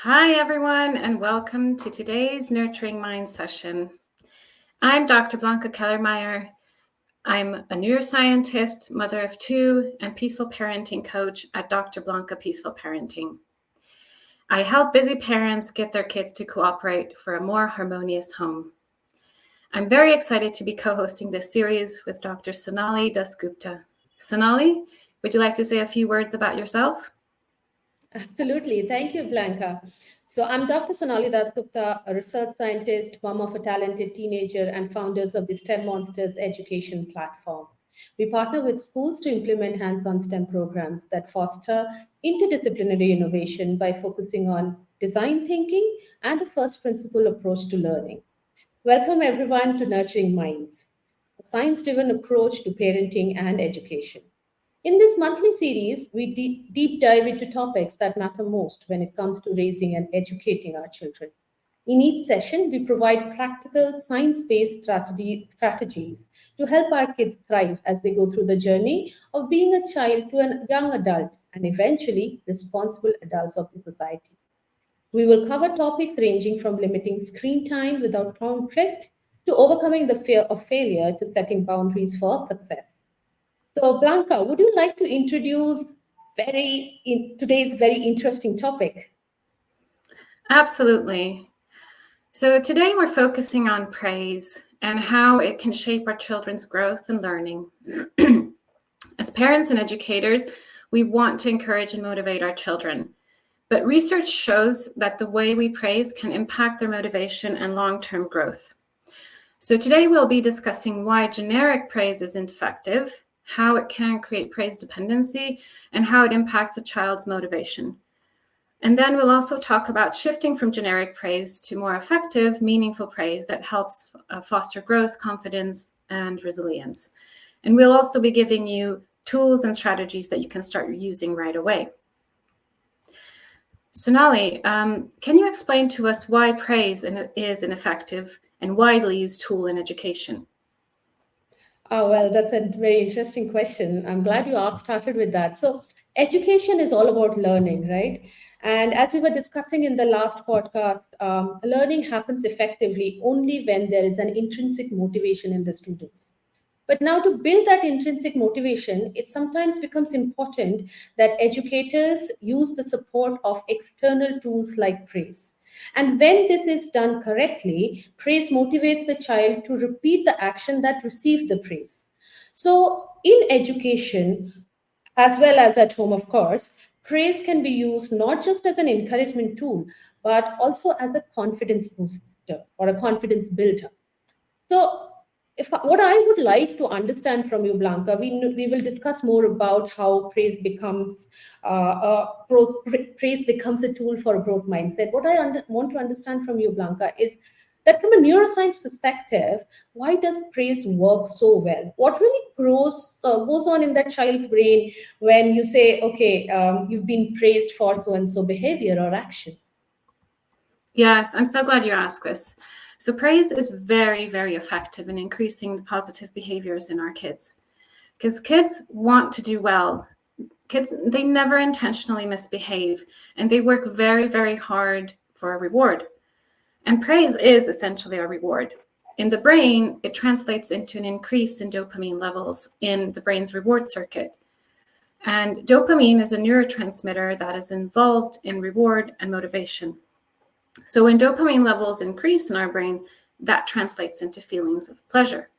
Hi, everyone, and welcome to today's Nurturing Minds session. I'm Dr. Blanka Kellermayer. I'm a neuroscientist, mother of two, and peaceful parenting coach at Dr. Blanka Peaceful Parenting. I help busy parents get their kids to cooperate for a more harmonious home. I'm very excited to be co-hosting this series with Dr. Sonali Dasgupta. Sonali, would you like to say a few words about yourself? Absolutely. Thank you, Blanka. So I'm Dr. Sonali Dasgupta, a research scientist, mom of a talented teenager, and founders of the STEM Monsters education platform. We partner with schools to implement hands-on STEM programs that foster interdisciplinary innovation by focusing on design thinking and the first principle approach to learning. Welcome, everyone, to Nurturing Minds, a science-driven approach to parenting and education. In this monthly series, we deep dive into topics that matter most when it comes to raising and educating our children. In each session, we provide practical, science based strategies to help our kids thrive as they go through the journey of being a child to a young adult and eventually responsible adults of the society. We will cover topics ranging from limiting screen time without conflict to overcoming the fear of failure to setting boundaries for success. So, Blanca, would you like to introduce today's very interesting topic? Absolutely. So today we're focusing on praise and how it can shape our children's growth and learning. As parents and educators, we want to encourage and motivate our children. But research shows that the way we praise can impact their motivation and long-term growth. So today we'll be discussing why generic praise isn't effective, how it can create praise dependency, and how it impacts a child's motivation. And then we'll also talk about shifting from generic praise to more effective, meaningful praise that helps foster growth, confidence, and resilience. And we'll also be giving you tools and strategies that you can start using right away. Sonali, can you explain to us why praise is an effective and widely used tool in education? Oh, well, that's a very interesting question. I'm glad you started with that. So, education is all about learning, right? And as we were discussing in the last podcast, learning happens effectively only when there is an intrinsic motivation in the students. But now, to build that intrinsic motivation, it sometimes becomes important that educators use the support of external tools like praise. And when this is done correctly, praise motivates the child to repeat the action that received the praise. So, in education, as well as at home, of course, praise can be used not just as an encouragement tool, but also as a confidence booster or a confidence builder. So, what I would like to understand from you, Blanca, we will discuss more about how praise becomes a tool for a growth mindset. What want to understand from you, Blanca, is that from a neuroscience perspective, why does praise work so well? What really goes on in that child's brain when you say, okay, you've been praised for so and so behavior or action? Yes, I'm so glad you asked this. So praise is very, very effective in increasing the positive behaviors in our kids because kids want to do well. Kids, they never intentionally misbehave and they work very, very hard for a reward. And praise is essentially a reward. In the brain, it translates into an increase in dopamine levels in the brain's reward circuit. And dopamine is a neurotransmitter that is involved in reward and motivation. So when dopamine levels increase in our brain, that translates into feelings of pleasure.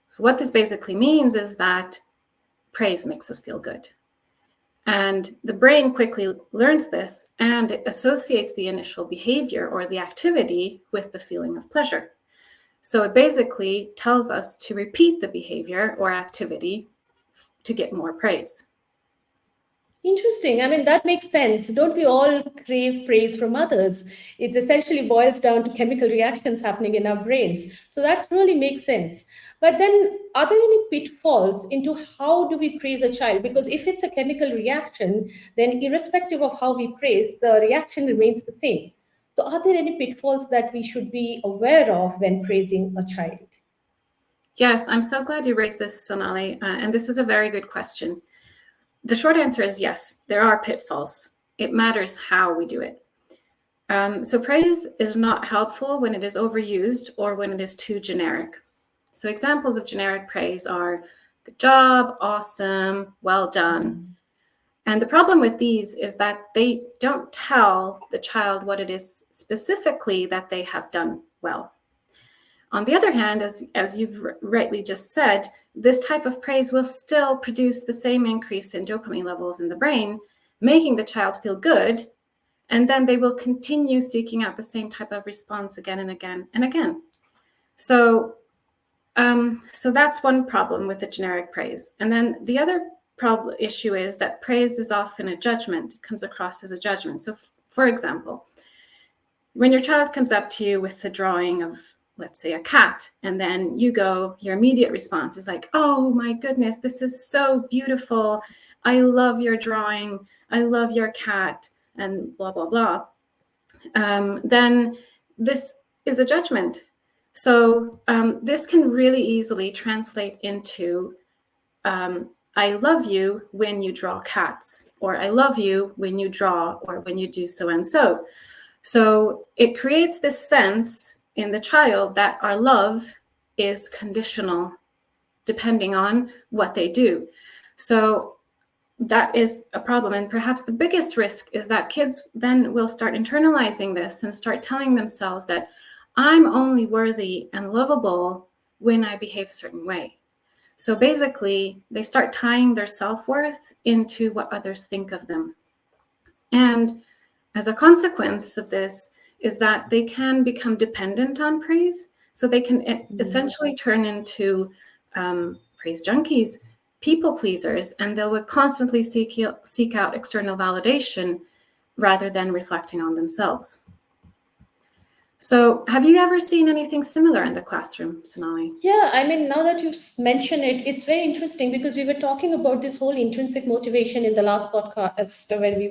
So what this basically means is that praise makes us feel good. And the brain quickly learns this and it associates the initial behavior or the activity with the feeling of pleasure. So it basically tells us to repeat the behavior or activity to get more praise. Interesting. I mean, that makes sense. Don't we all crave praise from others? It essentially boils down to chemical reactions happening in our brains. So that really makes sense. But then, are there any pitfalls into how do we praise a child? Because if it's a chemical reaction, then irrespective of how we praise, the reaction remains the same. So, are there any pitfalls that we should be aware of when praising a child? Yes, I'm so glad you raised this, Sonali, and this is a very good question. The short answer is yes, there are pitfalls. It matters how we do it. So praise is not helpful when it is overused or when it is too generic. So examples of generic praise are good job, awesome, well done. And the problem with these is that they don't tell the child what it is specifically that they have done well. On the other hand, as you've rightly just said, this type of praise will still produce the same increase in dopamine levels in the brain, making the child feel good, and then they will continue seeking out the same type of response again and again and again. So that's one problem with the generic praise. And then the other issue is that praise is often a judgment. It comes across as a judgment. So for example, when your child comes up to you with the drawing of, let's say, a cat, and then your immediate response is like, oh my goodness, this is so beautiful. I love your drawing. I love your cat, and blah, blah, blah. Then this is a judgment. So this can really easily translate into, I love you when you draw cats, or I love you when you draw, or when you do so and so. So it creates this sense in the child that our love is conditional, depending on what they do. So that is a problem. And perhaps the biggest risk is that kids then will start internalizing this and start telling themselves that I'm only worthy and lovable when I behave a certain way. So basically, they start tying their self-worth into what others think of them. And as a consequence of this is that they can become dependent on praise. So they can essentially turn into praise junkies, people pleasers, and they will constantly seek out external validation rather than reflecting on themselves. So have you ever seen anything similar in the classroom, Sonali? Yeah, I mean, now that you've mentioned it, it's very interesting because we were talking about this whole intrinsic motivation in the last podcast when we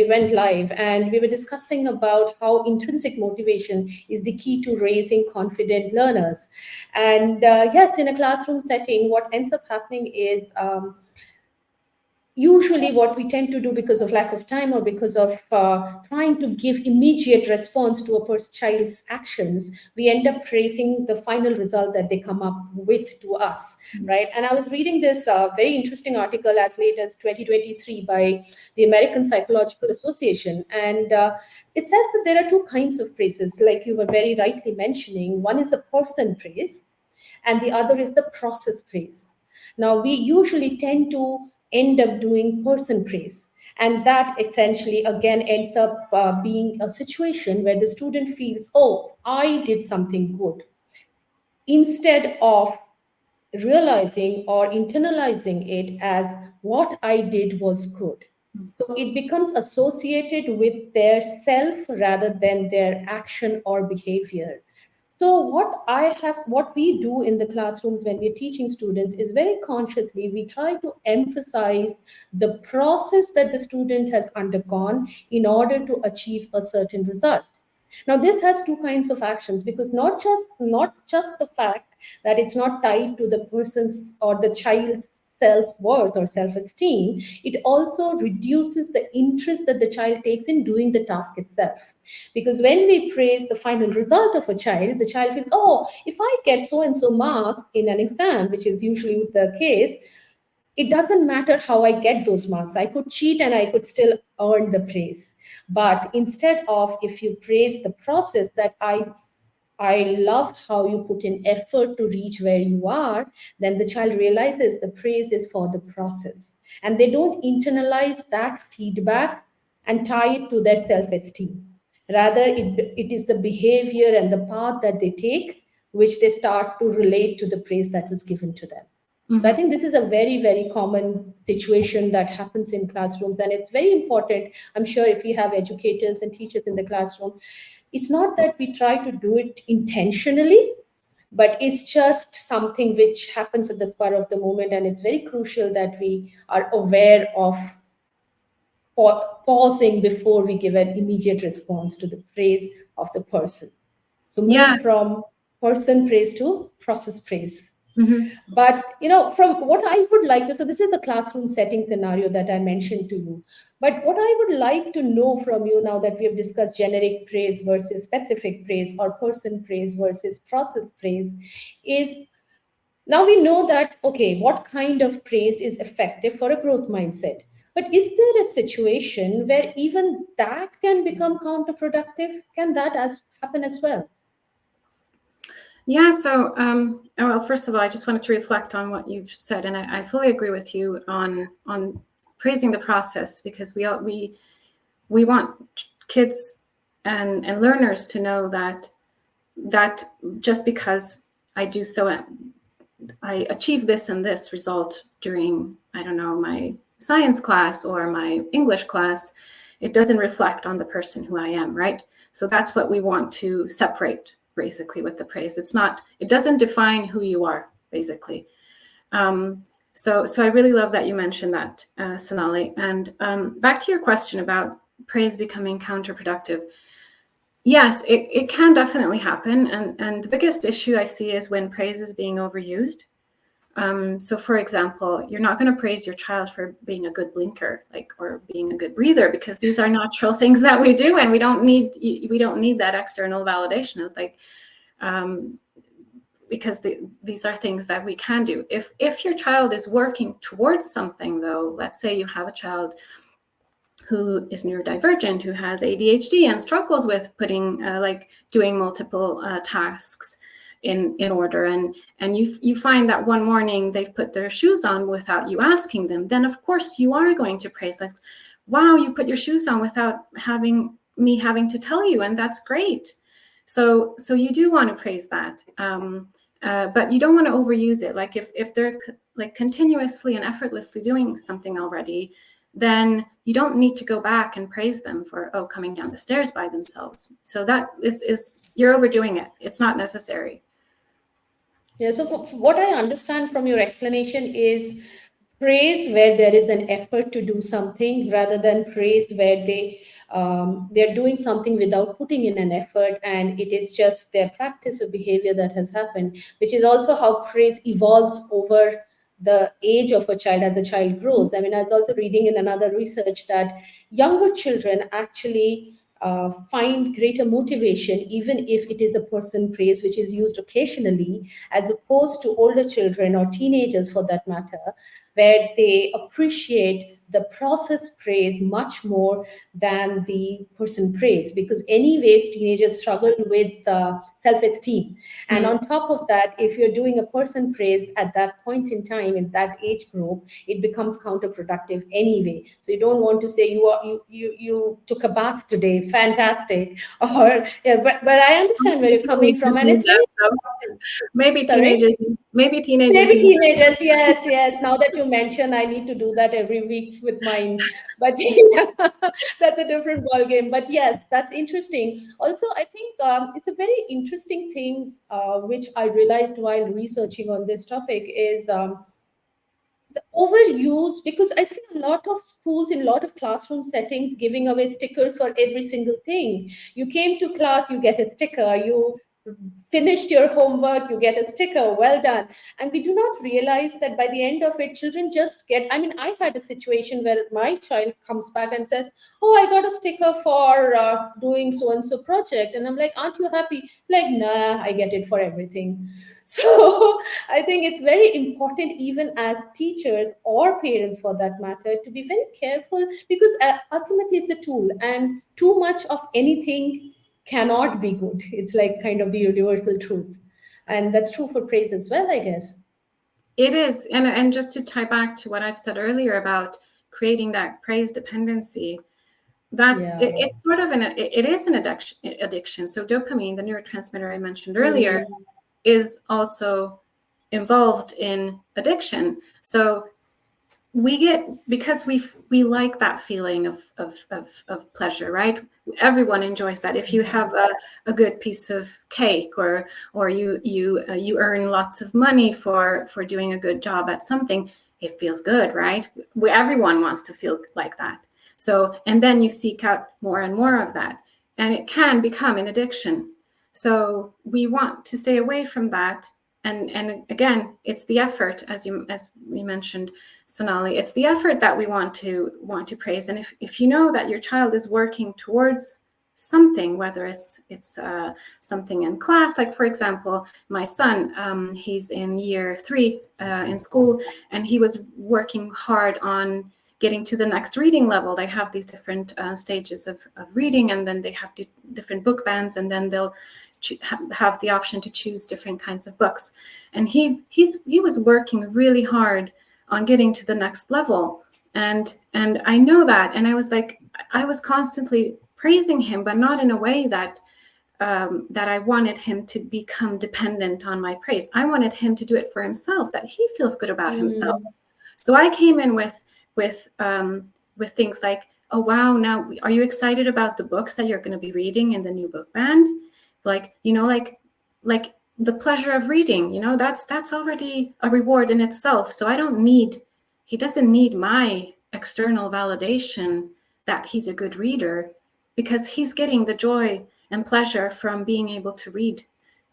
went live, and we were discussing about how intrinsic motivation is the key to raising confident learners. And yes, in a classroom setting, what ends up happening is usually what we tend to do because of lack of time or because of trying to give immediate response to a child's actions, we end up praising the final result that they come up with to us, right? And I was reading this very interesting article as late as 2023 by the American Psychological Association, and it says that there are two kinds of praises, like you were very rightly mentioning. One is a person praise and the other is the process praise. Now, we usually tend to end up doing person praise. And that essentially, again, ends up being a situation where the student feels, oh, I did something good, instead of realizing or internalizing it as what I did was good. So it becomes associated with their self rather than their action or behavior. So what we do in the classrooms when we're teaching students is very consciously we try to emphasize the process that the student has undergone in order to achieve a certain result. Now this has two kinds of actions, because not just the fact that it's not tied to the person's or the child's self-worth or self-esteem, it also reduces the interest that the child takes in doing the task itself. Because when we praise the final result of a child, the child feels, oh, if I get so and so marks in an exam, which is usually the case, it doesn't matter how I get those marks. I could cheat and I could still earn the praise. But instead of, if you praise the process, that I love how you put in effort to reach where you are, then the child realizes the praise is for the process. And they don't internalize that feedback and tie it to their self-esteem. Rather, it is the behavior and the path that they take, which they start to relate to the praise that was given to them. So I think this is a very, very common situation that happens in classrooms, and it's very important. I'm sure if we have educators and teachers in the classroom, it's not that we try to do it intentionally, but it's just something which happens at the spur of the moment, and it's very crucial that we are aware of pausing before we give an immediate response to the praise of the person. So move from person praise to process praise. But from what I would like to, so this is the classroom setting scenario that I mentioned to you. But what I would like to know from you, now that we have discussed generic praise versus specific praise, or person praise versus process praise, is, now we know that, okay, what kind of praise is effective for a growth mindset. But is there a situation where even that can become counterproductive? Can that happen as well? Yeah, so well, first of all, I just wanted to reflect on what you've said, and I fully agree with you on praising the process, because we want kids and learners to know that just because I do so, I achieve this and this result during, I don't know, my science class or my English class, it doesn't reflect on the person who I am, right? So that's what we want to separate basically with the praise. It doesn't define who you are, basically. So I really love that you mentioned that, Sonali. And back to your question about praise becoming counterproductive. Yes, it can definitely happen. And the biggest issue I see is when praise is being overused. So for example, you're not going to praise your child for being a good blinker, or being a good breather, because these are natural things that we do, and we don't need that external validation. It's like, because these are things that we can do. If your child is working towards something, though, let's say you have a child who is neurodivergent, who has ADHD and struggles with doing multiple tasks in order, and you find that one morning they've put their shoes on without you asking them, then of course you are going to praise, like, wow, you put your shoes on without having to tell you, and that's great. So you do want to praise that, but you don't want to overuse it. Like if they're like continuously and effortlessly doing something already, then you don't need to go back and praise them for coming down the stairs by themselves. So that is you're overdoing it. It's not necessary. Yeah, so what I understand from your explanation is praise where there is an effort to do something, rather than praise where they're doing something without putting in an effort, and it is just their practice or behavior that has happened, which is also how praise evolves over the age of a child as a child grows. I mean, I was also reading in another research that younger children actually find greater motivation, even if it is a person praise which is used occasionally, as opposed to older children or teenagers for that matter, where they appreciate the process praise much more than the person praise, because anyways teenagers struggle with self-esteem, and on top of that, if you're doing a person praise at that point in time in that age group, it becomes counterproductive anyway. So you don't want to say you took a bath today, fantastic, or yeah, but I understand where you're coming from, Teenagers and need it's very that, though. important. Maybe Sorry. teenagers Maybe need teenagers, yes, yes. Now that you mention, I need to do that every week with mine. But yeah, that's a different ball game. But yes, that's interesting. Also, I think it's a very interesting thing which I realized while researching on this topic is the overuse, because I see a lot of schools in a lot of classroom settings giving away stickers for every single thing. You came to class, you get a sticker. You finished your homework, you get a sticker, well done. And we do not realize that by the end of it, children just get, I mean, I had a situation where my child comes back and says, oh, I got a sticker for doing so and so project, and I'm like, aren't you happy? Like, nah, I get it for everything. So I think it's very important, even as teachers or parents for that matter, to be very careful, because ultimately it's a tool, and too much of anything cannot be good. It's like kind of the universal truth. And that's true for praise as well, I guess. It is, and just to tie back to what I've said earlier about creating that praise dependency, Yeah. it's sort of it is an addiction. So dopamine, the neurotransmitter I mentioned earlier, Mhm. is also involved in addiction. So because we like that feeling of pleasure, right? Everyone enjoys that. If you have a good piece of cake, or you earn lots of money for doing a good job at something, it feels good, right? Everyone wants to feel like that. So, and then you seek out more and more of that, and it can become an addiction. So we want to stay away from that, and again, it's the effort, as we mentioned, Sonali. It's the effort that we want to praise. And if you know that your child is working towards something, whether it's something in class, like for example, my son, he's in year 3 in school, and he was working hard on getting to the next reading level. They have these different stages of reading, and then they have different book bands, and then they'll have the option to choose different kinds of books. And he was working really hard on getting to the next level, and I know that, and I was constantly praising him, but not in a way that I wanted him to become dependent on my praise. I wanted him to do it for himself, that he feels good about himself. So I came in with things like, oh wow, now are you excited about the books that you're going to be reading in the new book band? Like, like the pleasure of reading, that's already a reward in itself. So he doesn't need my external validation that he's a good reader, because he's getting the joy and pleasure from being able to read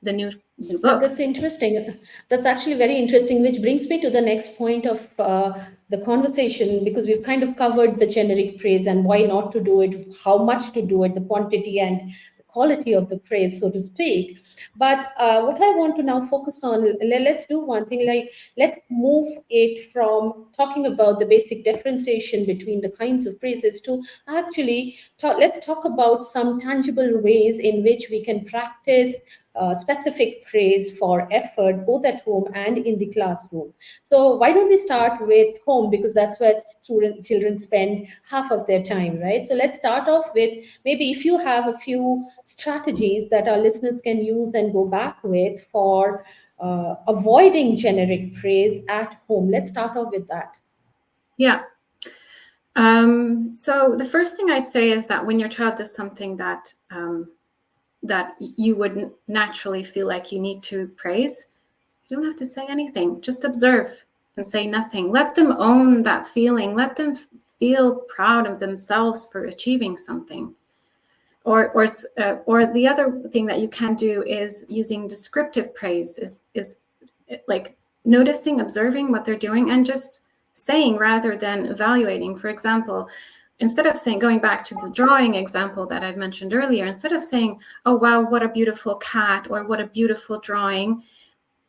the new books. That's interesting. That's actually very interesting, which brings me to the next point of the conversation, because we've kind of covered the generic praise and why not to do it, how much to do it, the quantity and the quality of the praise, so to speak. But what I want to now focus on, let's do one thing, like let's move it from talking about the basic differentiation between the kinds of praises to actually let's talk about some tangible ways in which we can practice specific praise for effort, both at home and in the classroom. So why don't we start with home, because that's where children spend half of their time, right? So let's start off with, maybe if you have a few strategies that our listeners can use and go back with for avoiding generic praise at home. Let's start off with that. Yeah. So the first thing I'd say is that when your child does something that you wouldn't naturally feel like you need to praise, you don't have to say anything. Just observe and say nothing. Let them own that feeling. Let them feel proud of themselves for achieving something. Or the other thing that you can do is using descriptive praise, is like noticing, observing what they're doing, and just saying rather than evaluating. For example, instead of saying, going back to the drawing example that I've mentioned earlier, instead of saying, oh wow, what a beautiful cat, or what a beautiful drawing,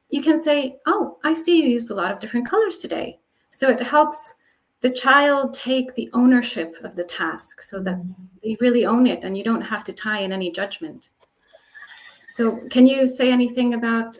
you can say, oh, I see you used a lot of different colors today. So it helps the child take the ownership of the task, so that they really own it, and you don't have to tie in any judgment. So can you say anything about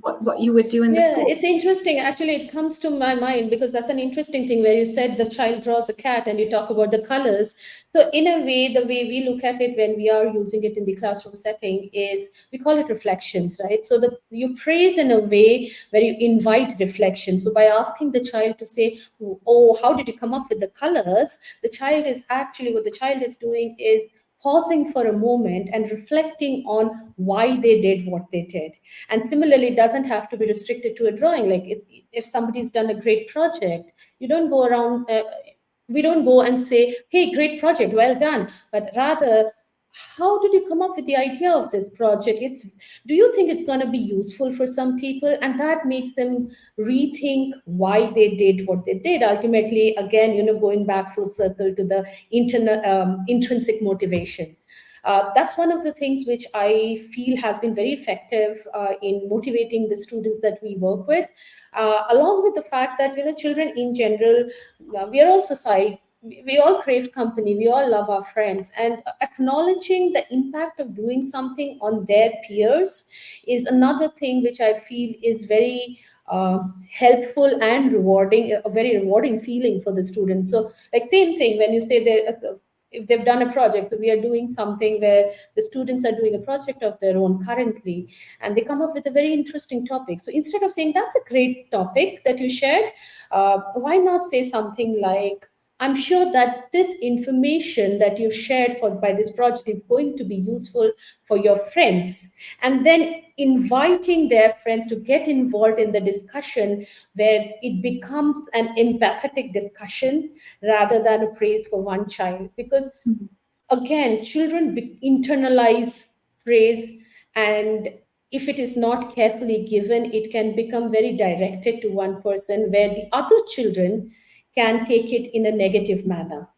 what you would do in the school? It's interesting. Actually, it comes to my mind because that's an interesting thing where you said the child draws a cat and you talk about the colors. So in a way, the way we look at it when we are using it in the classroom setting is we call it reflections, right? So you praise in a way where you invite reflection. So by asking the child to say, oh, how did you come up with the colors? What the child is doing is pausing for a moment and reflecting on why they did what they did. And similarly, it doesn't have to be restricted to a drawing. Like if somebody's done a great project, you don't go around, we don't go and say, hey, great project, well done, but rather, how did you come up with the idea of this project? Do you think it's going to be useful for some people? And that makes them rethink why they did what they did. Ultimately, again, going back full circle to the intrinsic motivation. That's one of the things which I feel has been very effective in motivating the students that we work with, along with the fact that children in general, we are all society. We all crave company. We all love our friends, and acknowledging the impact of doing something on their peers is another thing which I feel is very helpful and rewarding, a very rewarding feeling for the students. So, like same thing when you say if they've done a project, so we are doing something where the students are doing a project of their own currently, and they come up with a very interesting topic. So instead of saying that's a great topic that you shared, why not say something like, I'm sure that this information that you've shared by this project is going to be useful for your friends. And then inviting their friends to get involved in the discussion where it becomes an empathetic discussion rather than a praise for one child. Because again, children internalize praise, and if it is not carefully given, it can become very directed to one person where the other children can take it in a negative manner.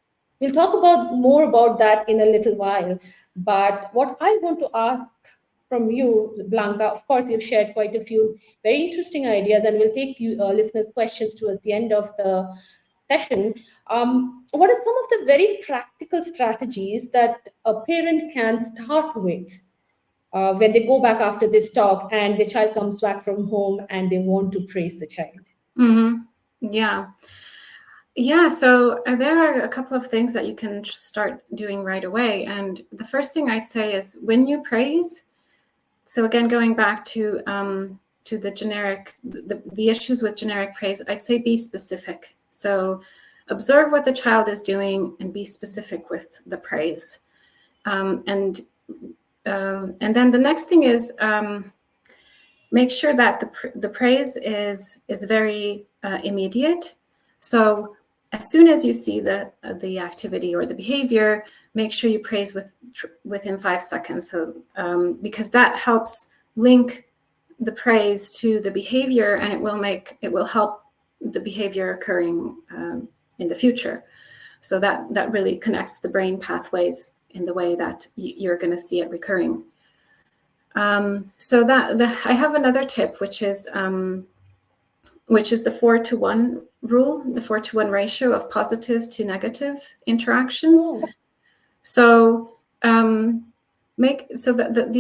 We'll talk about more about that in a little while. But what I want to ask from you, Blanca, of course, you've shared quite a few very interesting ideas, and we'll take you listeners' questions towards the end of the session. What are some of the very practical strategies that a parent can start with when they go back after this talk and the child comes back from home and they want to praise the child? Mm-hmm. Yeah. Yeah, so there are a couple of things that you can start doing right away. And the first thing I'd say is when you praise, so again, going back to the generic, the issues with generic praise, I'd say be specific. So observe what the child is doing and be specific with the praise. And then the next thing is make sure that the praise is very immediate. So as soon as you see the activity or the behavior, make sure you praise within 5 seconds. So because that helps link the praise to the behavior, and it will help the behavior occurring in the future. So that really connects the brain pathways in the way that you're going to see it recurring. So I have another tip, which is the 4-to-1 rule, the 4-to-1 ratio of positive to negative interactions. Oh. So the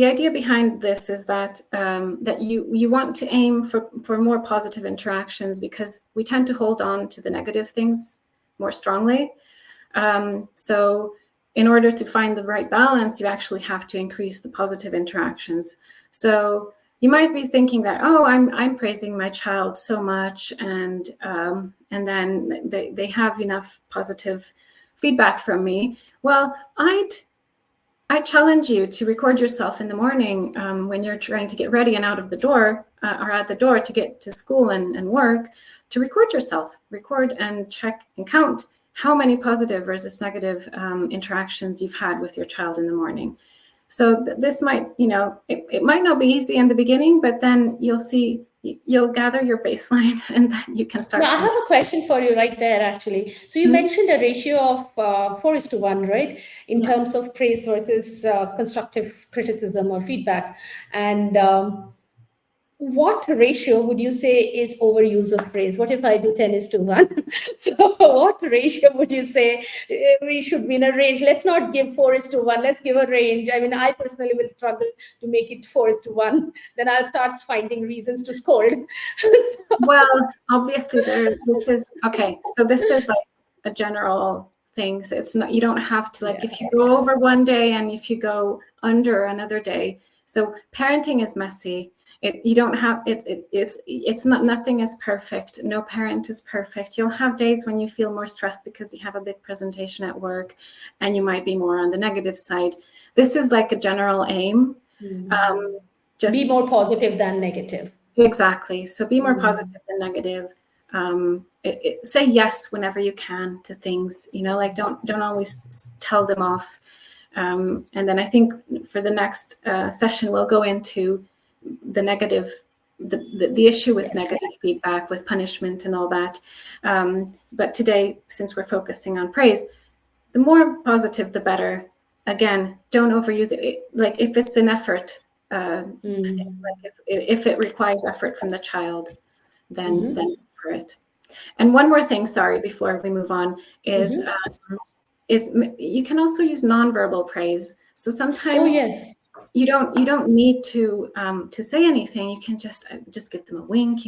idea behind this is that that you want to aim for more positive interactions, because we tend to hold on to the negative things more strongly. So in order to find the right balance, you actually have to increase the positive interactions. So you might be thinking that, oh, I'm praising my child so much, and then they have enough positive feedback from me. Well, I challenge you to record yourself in the morning when you're trying to get ready and out of the door or at the door to get to school and work, to record yourself, record and check and count how many positive versus negative interactions you've had with your child in the morning. So this might, it might not be easy in the beginning, but then you'll gather your baseline, and then you can start. Now, I have a question for you right there, actually. So you mentioned a ratio of 4:1, right? In terms of praise versus constructive criticism or feedback. And what ratio would you say is overuse of praise? What if I do 10:1? So what ratio would you say we should be in a range? Let's not give 4:1. Let's give a range. I mean, I personally will struggle to make it 4:1. Then I'll start finding reasons to scold. Well, obviously this is okay. So this is like a general thing. So it's not, you don't have to if you go over one day and if you go under another day. So parenting is messy. You don't have it's not, nothing is perfect. No parent is perfect. You'll have days when you feel more stressed because you have a big presentation at work, and you might be more on the negative side. This is like a general aim. Just be more positive than negative. Exactly. So be more positive than negative. Say yes whenever you can to things. Don't always tell them off. And then I think for the next session we'll go into the negative, the issue with negative feedback, with punishment and all that. But today, since we're focusing on praise, the more positive, the better. Again, don't overuse it. Like if it's an effort, if it requires effort from the child, then for it. And one more thing, sorry, before we move on, is you can also use nonverbal praise. So sometimes you don't need to say anything. You can just give them a wink,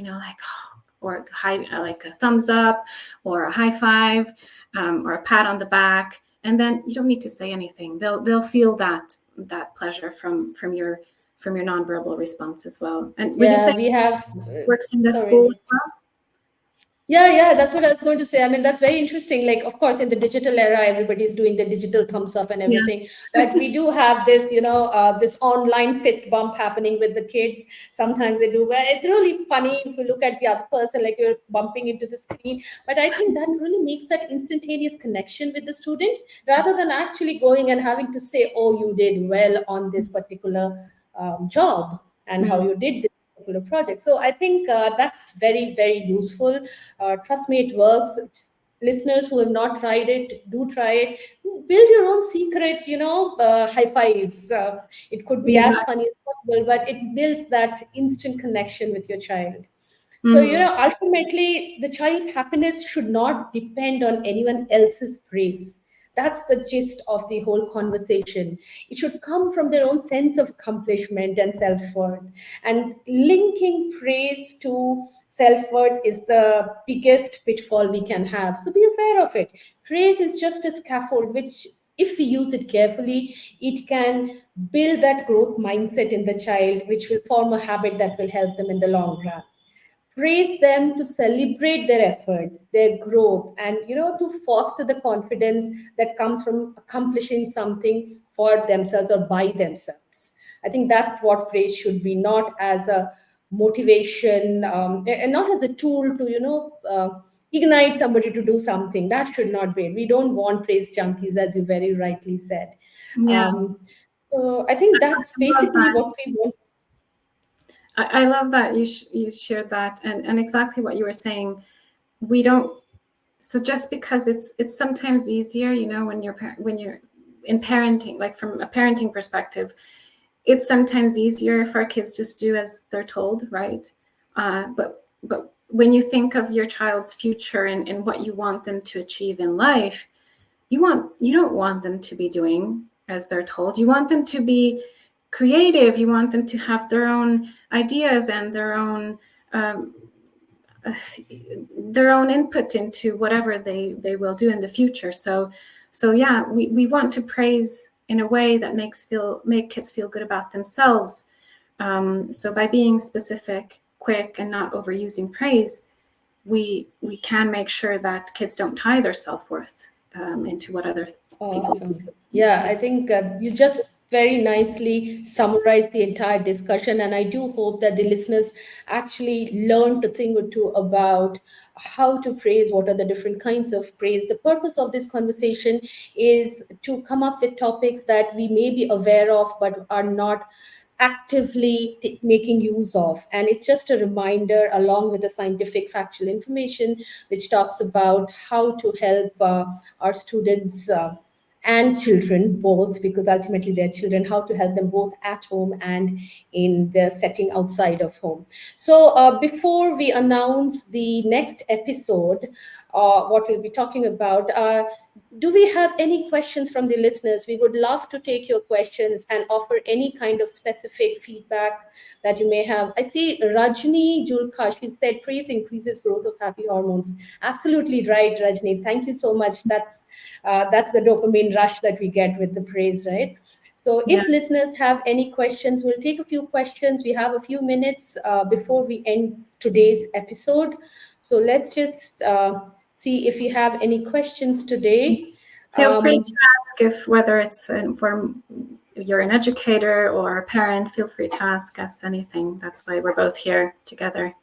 or like a thumbs up, or a high five, or a pat on the back, and then you don't need to say anything. They'll feel that pleasure from your nonverbal response as well. And would you say we have works in the school as well? Yeah, that's what I was going to say. I mean, that's very interesting. Like, of course, in the digital era, everybody's doing the digital thumbs up and everything. But we do have this, this online fist bump happening with the kids. Sometimes they do. But it's really funny if you look at the other person, like you're bumping into the screen. But I think that really makes that instantaneous connection with the student, rather than actually going and having to say, oh, you did well on this particular job. and how you did this particular project. So I think that's very, very useful. Trust me, it works. Listeners who have not tried it, do try it. Build your own secret, high fives. It could be as Yeah. funny as possible, but it builds that instant connection with your child. So, Mhm. ultimately, the child's happiness should not depend on anyone else's praise. That's the gist of the whole conversation. It should come from their own sense of accomplishment and self worth. And linking praise to self worth is the biggest pitfall we can have. So, be aware of it. Praise is just a scaffold which, if we use it carefully, it can build that growth mindset in the child, which will form a habit that will help them in the long run. Praise them to celebrate their efforts, their growth, and to foster the confidence that comes from accomplishing something for themselves or by themselves. I think that's what praise should be, not as a motivation, and not as a tool to ignite somebody to do something. That should not be. We don't want praise junkies, as you very rightly said. Yeah, um, so I think that's I love basically that. what we want. I love that you shared that, and exactly what you were saying. We don't. So just because it's sometimes easier, when you're in parenting, like from a parenting perspective, it's sometimes easier if our kids just do as they're told, right? But when you think of your child's future and what you want them to achieve in life, you don't want them to be doing as they're told. You want them to be creative. You want them to have their own ideas and um, their own input into whatever they will do in the future. So yeah, we want to praise in a way that make kids feel good about themselves. So by being specific, quick, and not overusing praise, we can make sure that kids don't tie their self-worth into what other people think. Awesome. Yeah, I think you just very nicely summarized the entire discussion. And I do hope that the listeners actually learn a thing or two about how to praise, what are the different kinds of praise. The purpose of this conversation is to come up with topics that we may be aware of but are not actively making use of. And it's just a reminder, along with the scientific factual information, which talks about how to help our students and children both, because ultimately they're children, how to help them both at home and in the setting outside of home. So before we announce the next episode, what we'll be talking about, do we have any questions from the listeners? We would love to take your questions and offer any kind of specific feedback that you may have. I see Rajni Julka, she said praise increases growth of happy hormones. Absolutely right, Rajni. Thank you so much. That's the dopamine rush that we get with the praise, right? So Yeah. if listeners have any questions, we'll take a few questions. We have a few minutes before we end today's episode. So let's just see if you have any questions today. Feel free to Um, ask if whether it's from you're an educator or a parent. Feel free to ask us anything. That's why we're both here together.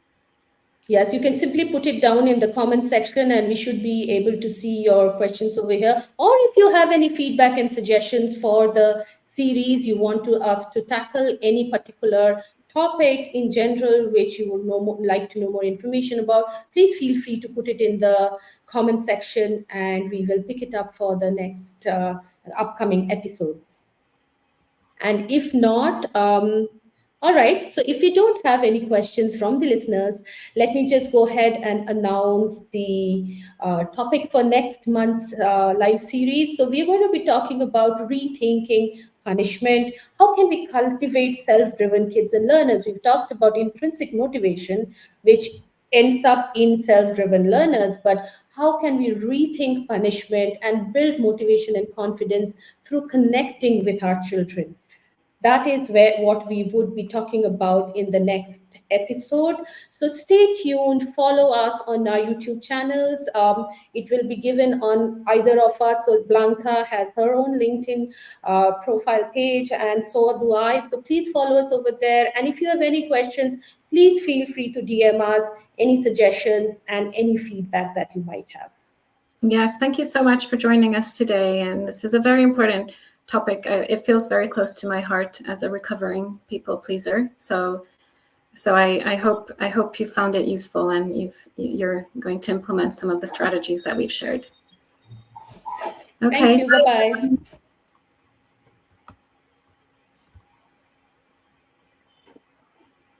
Yes, you can simply put it down in the comment section and we should be able to see your questions over here. Or if you have any feedback and suggestions for the series you want to us to tackle, any particular topic in general which you would like to know more information about, please feel free to put it in the comment section and we will pick it up for the next upcoming episodes. And if not, all right. So if we don't have any questions from the listeners, let me just go ahead and announce the topic for next month's live series. So we're going to be talking about rethinking punishment. How can we cultivate self-driven kids and learners? We've talked about intrinsic motivation, which ends up in self-driven learners, but how can we rethink punishment and build motivation and confidence through connecting with our children? That is where what we would be talking about in the next episode. So stay tuned, follow us on our YouTube channels. It will be given on either of us. So Blanka has her own LinkedIn profile page, and so do I. So please follow us over there. And if you have any questions, please feel free to DM us any suggestions and any feedback that you might have. Yes, thank you so much for joining us today. And this is a very important topic. It feels very close to my heart as a recovering people pleaser. So I hope you found it useful, and you're going to implement some of the strategies that we've shared. Okay. Thank you. Bye-bye.